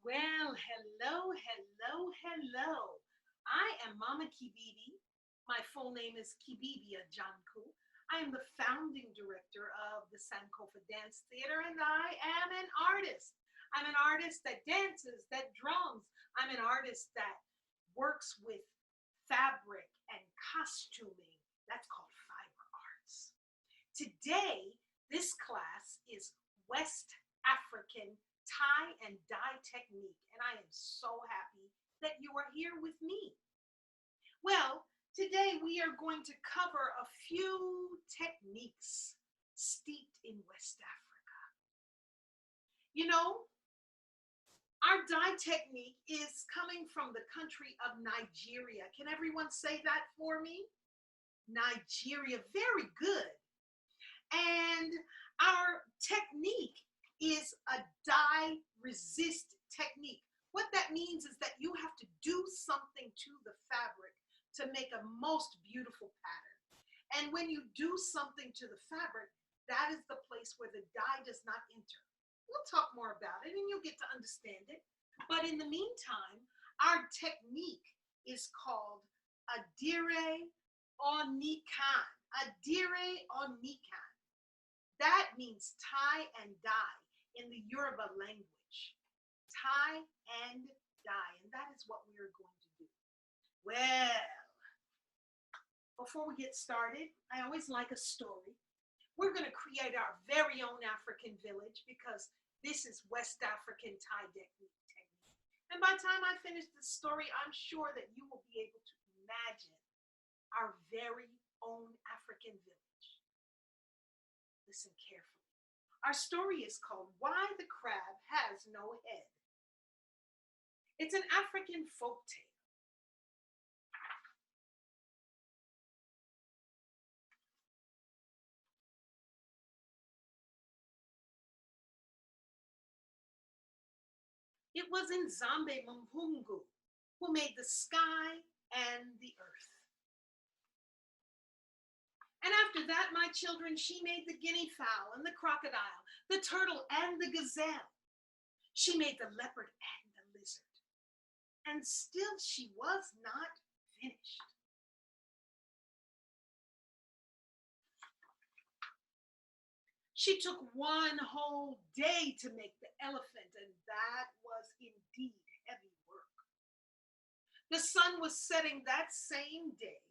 Well, hello, hello, hello. I am Mama Kibibi. My full name is Kibibi Ajanku. I am the founding director of the Sankofa Dance Theater, and I am an artist. I'm an artist that dances, that drums. I'm an artist that works with fabric and costuming. That's called fiber arts. Today, this class is West African tie and dye technique, and I am so happy that you are here with me. Well, today we are going to cover a few techniques steeped in West Africa. You know, our dye technique is coming from the country of Nigeria. Can everyone say that for me? Nigeria, very good. And our technique is a dye resist technique. What that means is that you have to do something to the fabric to make a most beautiful pattern. And when you do something to the fabric, that is the place where the dye does not enter. We'll talk more about it and you'll get to understand it. But in the meantime, our technique is called adire onikan. Adire onikan. That means tie and dye in the Yoruba language. Tie and dye. And that is what we are going to do. Well, before we get started, I always like a story. We're going to create our very own African village because this is West African tie technique. And by the time I finish the story, I'm sure that you will be able to imagine our very own African village. Listen carefully. Our story is called Why the Crab Has No Head. It's an African folk tale. It was Nzambe Mpungu who made the sky and the earth. And after that, my children, she made the guinea fowl and the crocodile, the turtle and the gazelle. She made the leopard and the lizard. And still she was not finished. She took one whole day to make the elephant, and that was indeed heavy work. The sun was setting that same day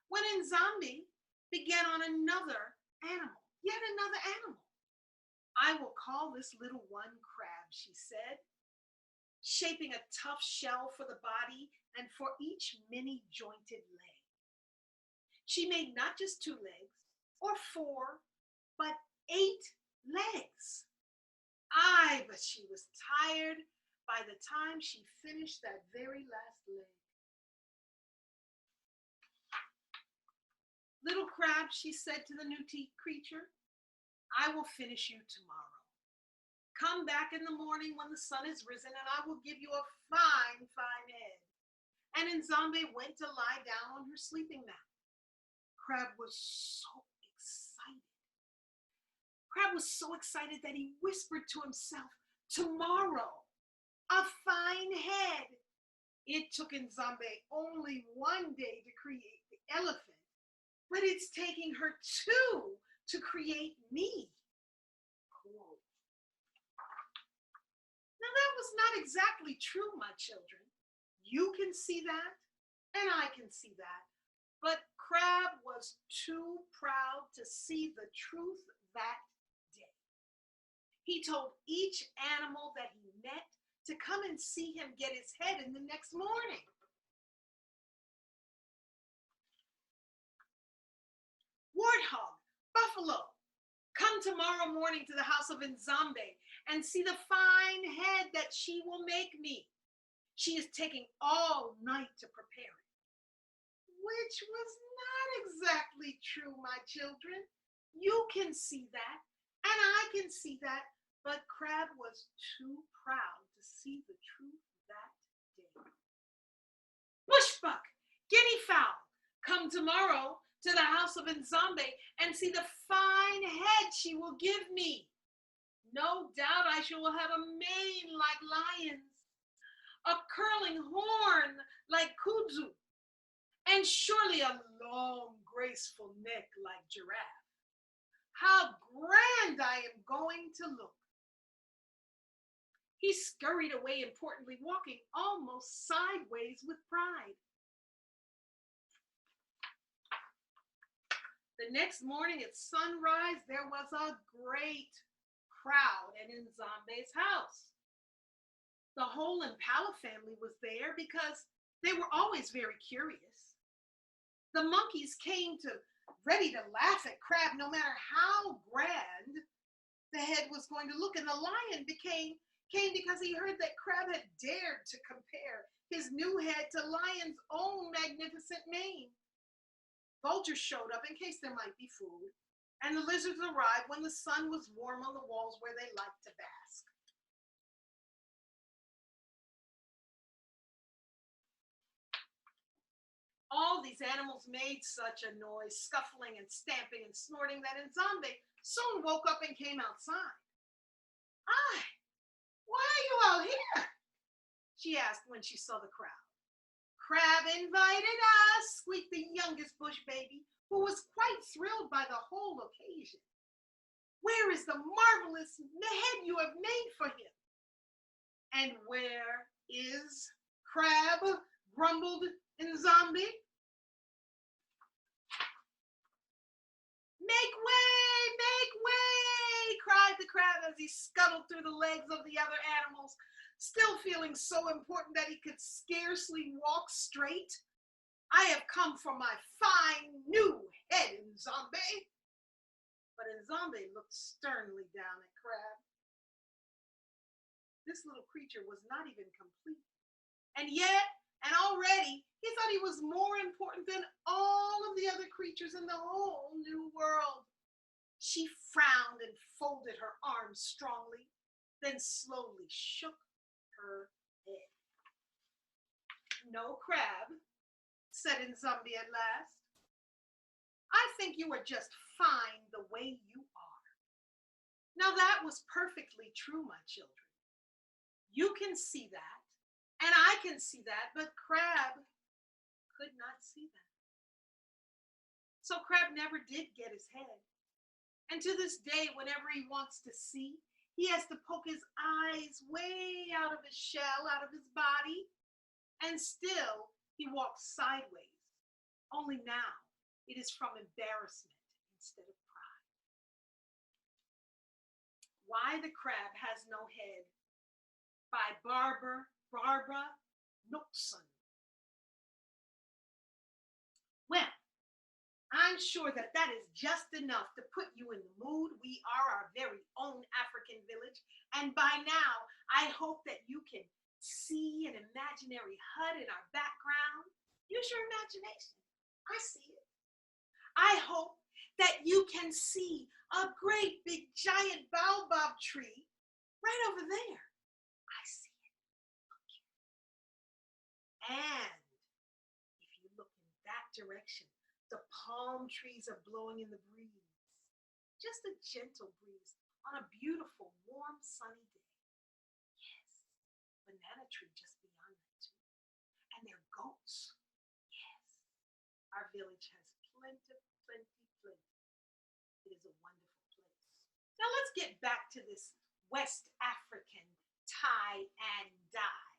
when Nzambi began on another animal, yet another animal. I will call this little one crab, she said, shaping a tough shell for the body and for each many jointed leg. She made not just 2 legs or 4, but 8 legs. Aye, but she was tired by the time she finished that very last leg. Little crab, she said to the new creature, I will finish you tomorrow. Come back in the morning when the sun is risen and I will give you a fine, fine head. And Nzambe went to lie down on her sleeping mat. Crab was so excited. Crab was so excited that he whispered to himself, tomorrow, a fine head. It took Nzambe only 1 day to create the elephant, but it's taking her 2 to create me. Cool. Now that was not exactly true, my children. You can see that, and I can see that. But Crab was too proud to see the truth that day. He told each animal that he met to come and see him get his head in the next morning. Warthog, buffalo, come tomorrow morning to the house of Nzambe and see the fine head that she will make me. She is taking all night to prepare it. Which was not exactly true, my children. You can see that, and I can see that, but Crab was too proud to see the truth that day. Bushbuck, guinea fowl, come tomorrow to the house of Nzambe and see the fine head she will give me. No doubt I shall have a mane like lions. a curling horn like kudzu, and surely a long, graceful neck like giraffe. How grand I am going to look. He scurried away importantly, walking almost sideways with pride. The next morning at sunrise, there was a great crowd at Nzambe's house. The whole Impala family was there because they were always very curious. The monkeys came to ready to laugh at Crab no matter how grand the head was going to look, and the lion came because he heard that Crab had dared to compare his new head to Lion's own magnificent mane. Vultures showed up in case there might be food, and the lizards arrived when the sun was warm on the walls where they liked to bask. All these animals made such a noise, scuffling and stamping and snorting, that Nzambe soon woke up and came outside. "Hi, why are you all here?" she asked when she saw the crowd. "Crab invited us," squeaked the youngest bush baby, who was quite thrilled by the whole occasion. "Where is the marvelous head you have made for him?" "And where is Crab?" grumbled Nzambe. Make way," cried the crab as he scuttled through the legs of the other animals, still feeling so important that he could scarcely walk straight. "I have come for my fine new head, Nzambe." But Nzambe looked sternly down at Crab. This little creature was not even complete. And already, he thought he was more important than all of the other creatures in the whole new world. She frowned and folded her arms strongly, then slowly shook her head. "No, Crab," said Nzambe at last. "I think you are just fine the way you are." Now that was perfectly true, my children. You can see that, and I can see that, but Crab could not see that. So Crab never did get his head. And to this day, whenever he wants to see, he has to poke his eyes way out of his shell, out of his body, and still he walks sideways. Only now it is from embarrassment instead of pride. Why the Crab Has No Head, by Barbara Nookson. Well, I'm sure that is just enough to put you in the mood. We are our very own African village, and by now I hope that you can see an imaginary hut in our background. Use your imagination. I see it. I hope that you can see a great big giant baobab tree right over there. I see it. Look here. And if you look in that direction, the palm trees are blowing in the breeze. Just a gentle breeze on a beautiful, warm, sunny day. Yes, banana tree just beyond that too. And there are goats. Yes, our village has plenty. It is a wonderful place. Now let's get back to this West African tie and dye.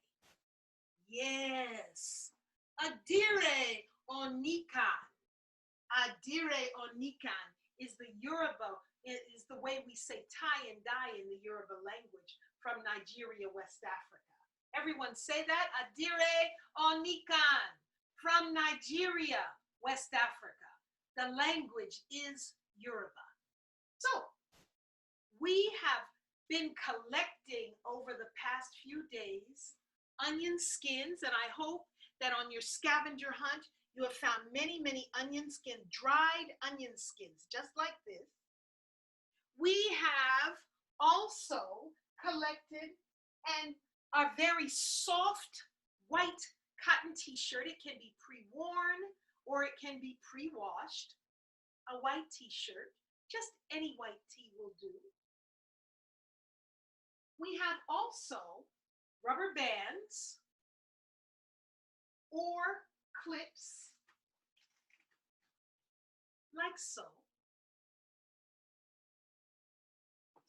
Yes, Adire Onikan. Adire Onikan is the Yoruba, is the way we say tie and dye in the Yoruba language from Nigeria, West Africa. Everyone say that. Adire Onikan from Nigeria, West Africa. The language is Yoruba. So we have been collecting over the past few days onion skins, and I hope that on your scavenger hunt you have found many onion skins, dried onion skins, just like this. We have also collected a very soft white cotton t-shirt. It can be pre-worn or it can be pre-washed. A white t-shirt, just any white tee will do. We have also rubber bands or clips like so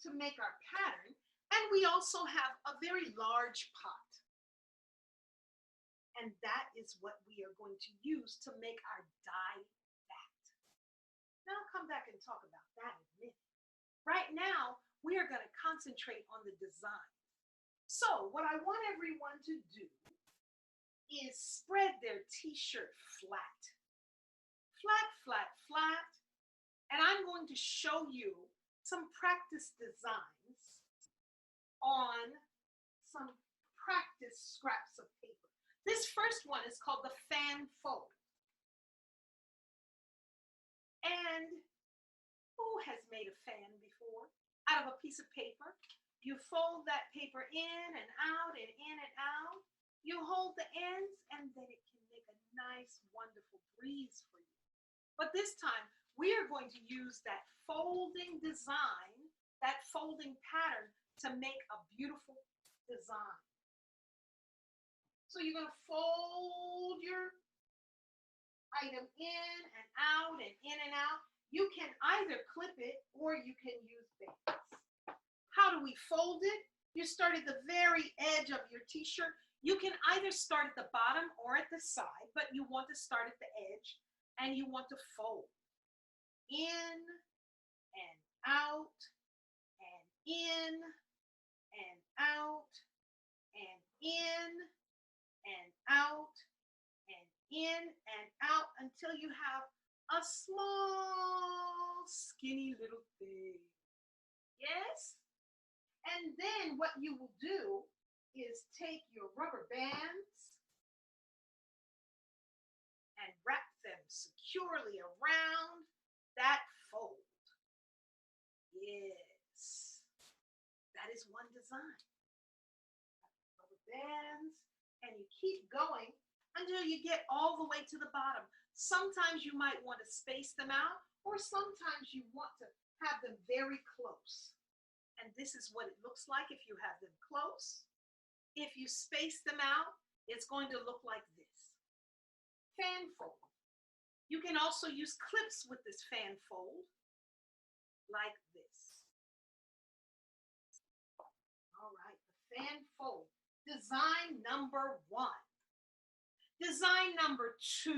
to make our pattern. And we also have a very large pot. And that is what we are going to use to make our die vat. Now I'll come back and talk about that in a minute. Right now, we are going to concentrate on the design. So what I want everyone to do is spread their t-shirt flat. Flat, flat, flat. And I'm going to show you some practice designs on some practice scraps of paper. This first one is called the fan fold. And who has made a fan before? Out of a piece of paper. You fold that paper in and out and in and out. You hold the ends and then it can make a nice, wonderful breeze for you. But this time, we are going to use that folding design, that folding pattern to make a beautiful design. So you're going to fold your item in and out and in and out. You can either clip it or you can use bands. How do we fold it? You start at the very edge of your t-shirt. You can either start at the bottom or at the side, but you want to start at the edge and you want to fold in and out and in and out and in and out and in and out until you have a small, skinny little thing. Yes? And then what you will do is take your rubber bands and wrap them securely around that fold. Yes. That is one design. Rubber bands, and you keep going until you get all the way to the bottom. Sometimes you might want to space them out, or sometimes you want to have them very close. And this is what it looks like if you have them close. If you space them out, it's going to look like this. Fan fold. You can also use clips with this fan fold, like this. All right, the fan fold. Design number 1. Design number 2.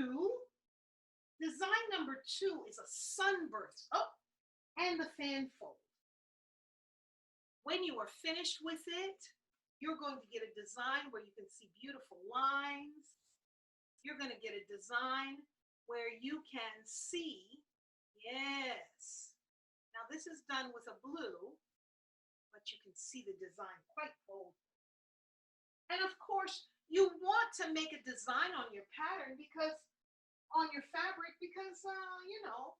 Design number 2 is a sunburst. Oh, and the fan fold. When you are finished with it, you're going to get a design where you can see beautiful lines. You're going to get a design where you can see, yes. Now this is done with a blue, but you can see the design quite bold. And of course, you want to make a design on your pattern because, on your fabric, because, you know,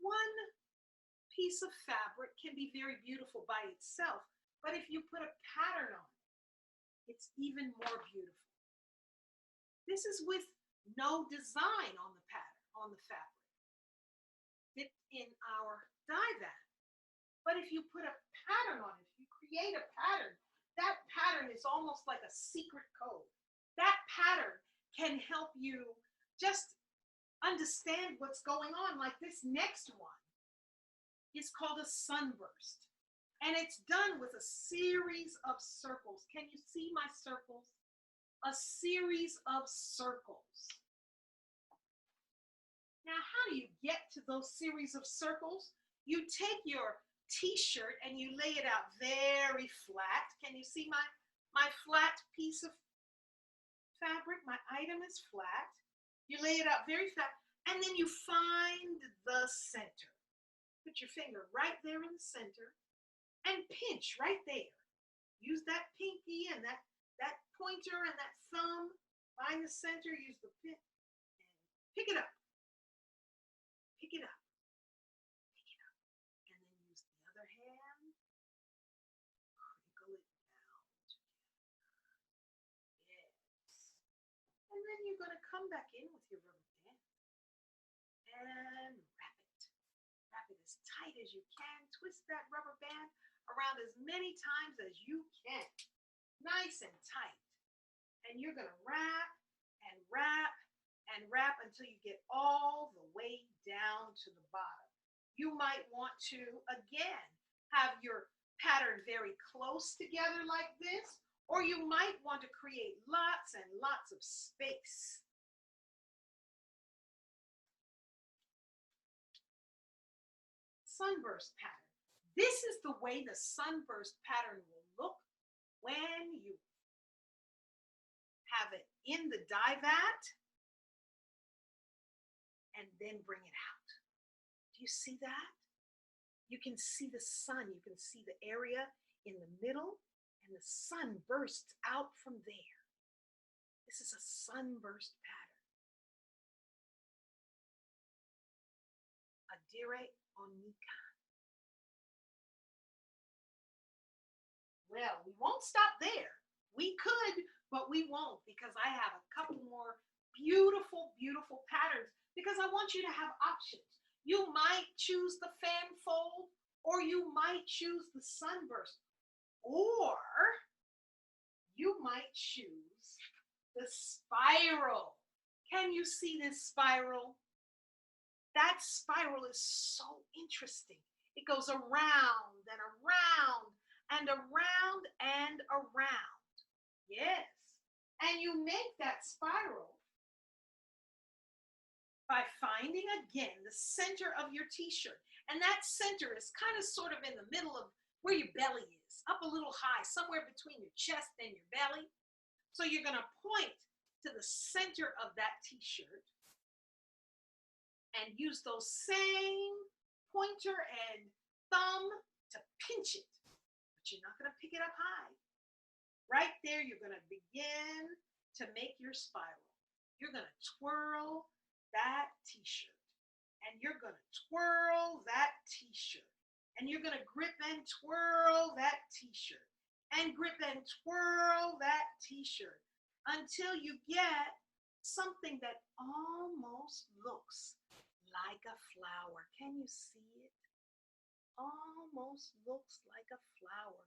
one piece of fabric can be very beautiful by itself, but if you put a pattern on it, it's even more beautiful. This is with no design on the pattern, on the fabric, dipped in our dye vat. But if you put a pattern on it, if you create a pattern, that pattern is almost like a secret code. That pattern can help you just understand what's going on. Like this next one is called a sunburst. And it's done with a series of circles. Can you see my circles? A series of circles. Now, how do you get to those series of circles? You take your t-shirt and you lay it out very flat. Can you see my flat piece of fabric? My item is flat. You lay it out very flat, and then you find the center. Put your finger right there in the center and pinch right there. Use that pinky and that pointer and that thumb. Find the center, use the pin, and pick it up. Pick it up. Pick it up. And then use the other hand. Crinkle it down together. Yes. And then you're going to come back in with your rubber band and wrap it. Wrap it as tight as you can. Twist that rubber band around as many times as you can. Nice and tight. And you're going to wrap and wrap and wrap until you get all the way down to the bottom. You might want to, again, have your pattern very close together like this, or you might want to create lots and lots of space. Sunburst pattern. This is the way the sunburst pattern will look when you have it in the dye vat and then bring it out. Do you see that? You can see the sun. You can see the area in the middle, and the sun bursts out from there. This is a sunburst pattern. Adire onika. Well, we won't stop there. We could, but we won't, because I have a couple more beautiful, beautiful patterns, because I want you to have options. You might choose the fan fold, or you might choose the sunburst, or you might choose the spiral. Can you see this spiral? That spiral is so interesting. It goes around and around and around and around. Yes. And you make that spiral by finding again the center of your t-shirt. And that center is kind of sort of in the middle of where your belly is, up a little high, somewhere between your chest and your belly. So you're going to point to the center of that t-shirt and use those same pointer and thumb to pinch it. But you're not going to pick it up high. Right there, you're going to begin to make your spiral. You're going to twirl that t-shirt, and you're going to twirl that t-shirt, and you're going to grip and twirl that t-shirt, and grip and twirl that t-shirt until you get something that almost looks like a flower. Can you see it? Almost looks like a flower.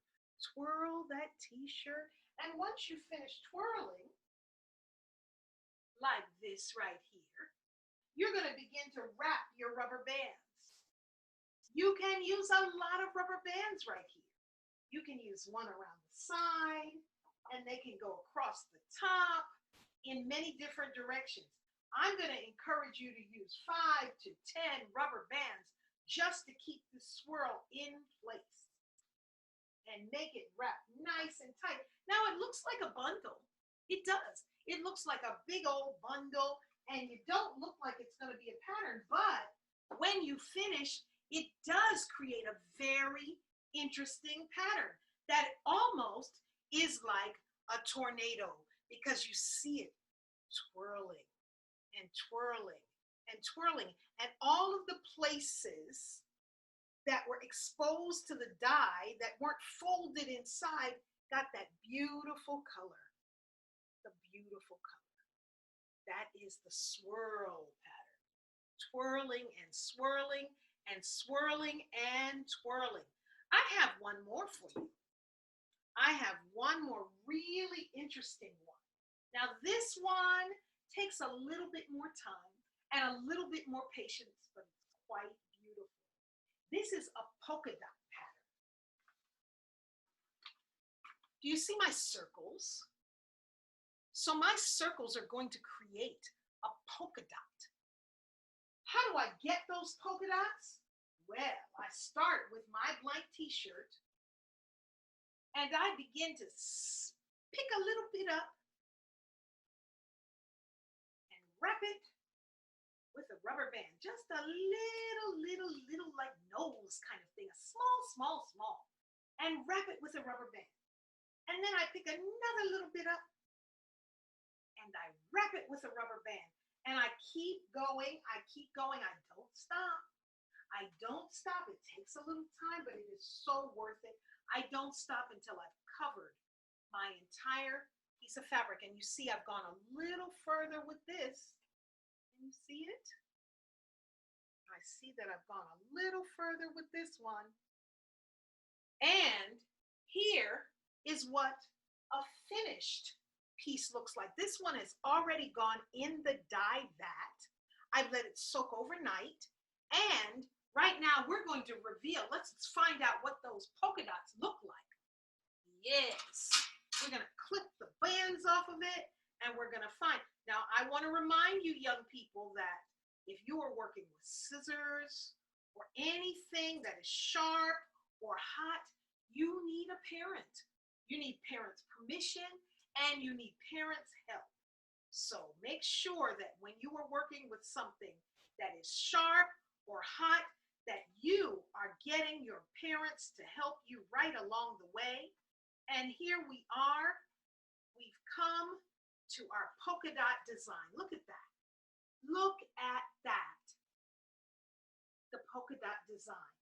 Twirl that t-shirt, and once you finish twirling, like this right here, you're going to begin to wrap your rubber bands. You can use a lot of rubber bands right here. You can use one around the side, and they can go across the top in many different directions. I'm going to encourage you to use 5 to 10 rubber bands just to keep the swirl in place and make it wrap nice and tight. Now it looks like a bundle. It does. It looks like a big old bundle, and you don't look like it's going to be a pattern, but when you finish, it does create a very interesting pattern that almost is like a tornado, because you see it twirling and twirling and twirling, and all of the places that were exposed to the dye that weren't folded inside got that beautiful color. The beautiful color. That is the swirl pattern. Twirling and swirling and swirling and twirling. I have one more for you. I have one more really interesting one. Now this one takes a little bit more time and a little bit more patience, but it's quite beautiful. This is a polka dot pattern. Do you see my circles? So my circles are going to create a polka dot. How do I get those polka dots? Well, I start with my blank t-shirt, and I begin to pick a little bit up and wrap it with a rubber band. Just a little like nose kind of thing, a small, and wrap it with a rubber band. And then I pick another little bit up and I wrap it with a rubber band. And I keep going, I don't stop. I don't stop. It takes a little time, but it is so worth it. I don't stop until I've covered my entire piece of fabric. And you see, I've gone a little further with this. Can you see it? I see that I've gone a little further with this one. And here is what a finished piece looks like. This one has already gone in the dye vat. I've let it soak overnight. And right now we're going to reveal, let's find out what those polka dots look like. Yes, we're going to clip the bands off of it and we're going to find. Now I want to remind you young people that if you are working with scissors or anything that is sharp or hot, you need a parent. You need parents' permission and you need parents' help. So make sure that when you are working with something that is sharp or hot, that you are getting your parents to help you right along the way. And here we are. We've come to our polka dot design. Look at that. Look at that. The polka dot design.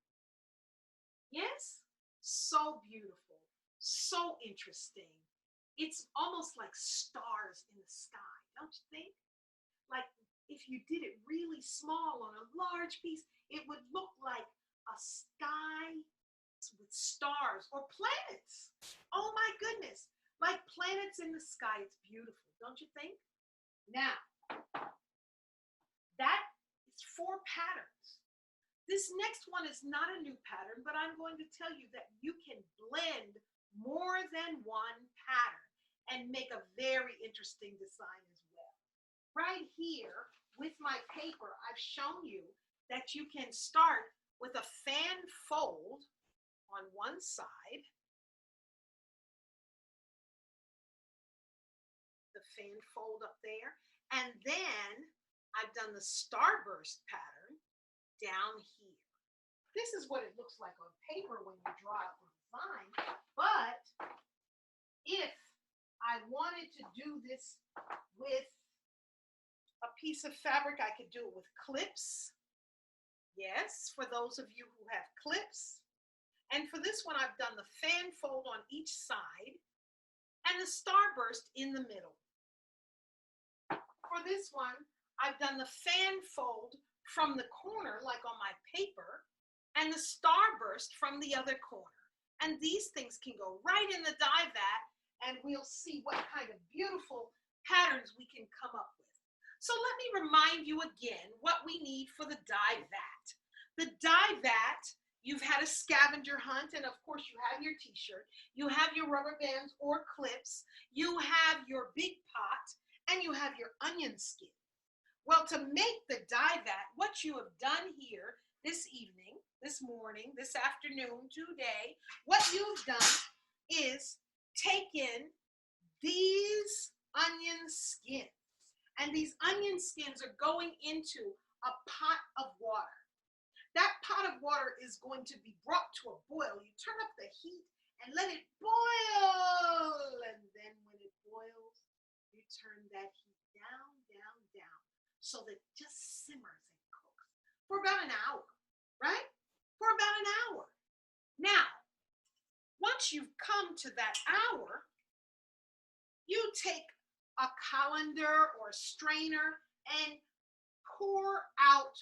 Yes? So beautiful. So interesting. It's almost like stars in the sky, don't you think? Like if you did it really small on a large piece, it would look like a sky with stars or planets. Oh my goodness, like planets in the sky. It's beautiful, don't you think? Now, that is 4 patterns. This next one is not a new pattern, but I'm going to tell you that you can blend more than one pattern and make a very interesting design as well. Right here with my paper, I've shown you that you can start with a fan fold on one side, the fan fold up there, and then I've done the starburst pattern down here. This is what it looks like on paper when you draw out the design, but if I wanted to do this with a piece of fabric, I could do it with clips. Yes, for those of you who have clips. And for this one, I've done the fan fold on each side and the starburst in the middle. For this one, I've done the fan fold from the corner, like on my paper, and the starburst from the other corner. And these things can go right in the dye vat, and we'll see what kind of beautiful patterns we can come up with. So let me remind you again what we need for the dye vat. The dye vat, you've had a scavenger hunt, and of course you have your t-shirt, you have your rubber bands or clips, you have your big pot, and you have your onion skin. Well, to make the dye vat, what you have done here this evening, this morning, this afternoon, today, what you've done is taken these onion skins, and these onion skins are going into a pot of water. That pot of water is going to be brought to a boil. You turn up the heat and let it boil, and then when it boils, you turn that heat down, down, down, so that it just simmers and cooks for about an hour, right? For about an hour. Now, once you've come to that hour, you take a colander or a strainer and pour out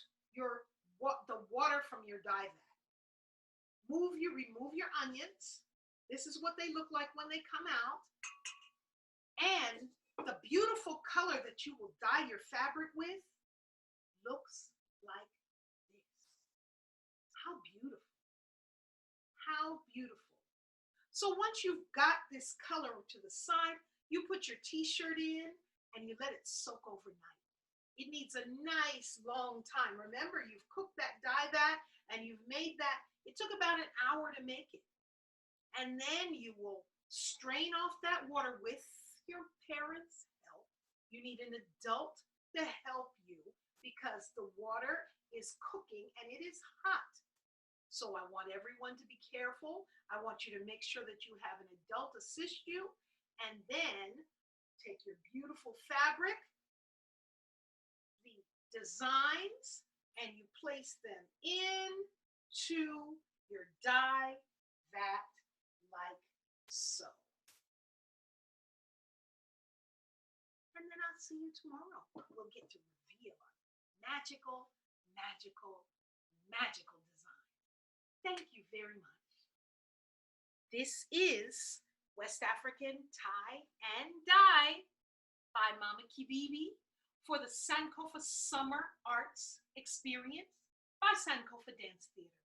the water from your dye vat. Remove your onions. This is what they look like when they come out. And the beautiful color that you will dye your fabric with looks like this. How beautiful. How beautiful. So once you've got this color to the side, you put your t-shirt in and you let it soak overnight. It needs a nice long time. Remember, you've cooked that dye vat and you've made that. It took about an hour to make it. And then you will strain off that water with your parents' help. You need an adult to help you because the water is cooking and it is hot. So I want everyone to be careful. I want you to make sure that you have an adult assist you, and then take your beautiful fabric, the designs, and you place them into your dye vat like so. And then I'll see you tomorrow. We'll get to reveal our magical, magical, magical design. Thank you very much. This is West African tie and dye. by Mama Kibibi for the Sankofa Summer Arts Experience by Sankofa Dance Theater.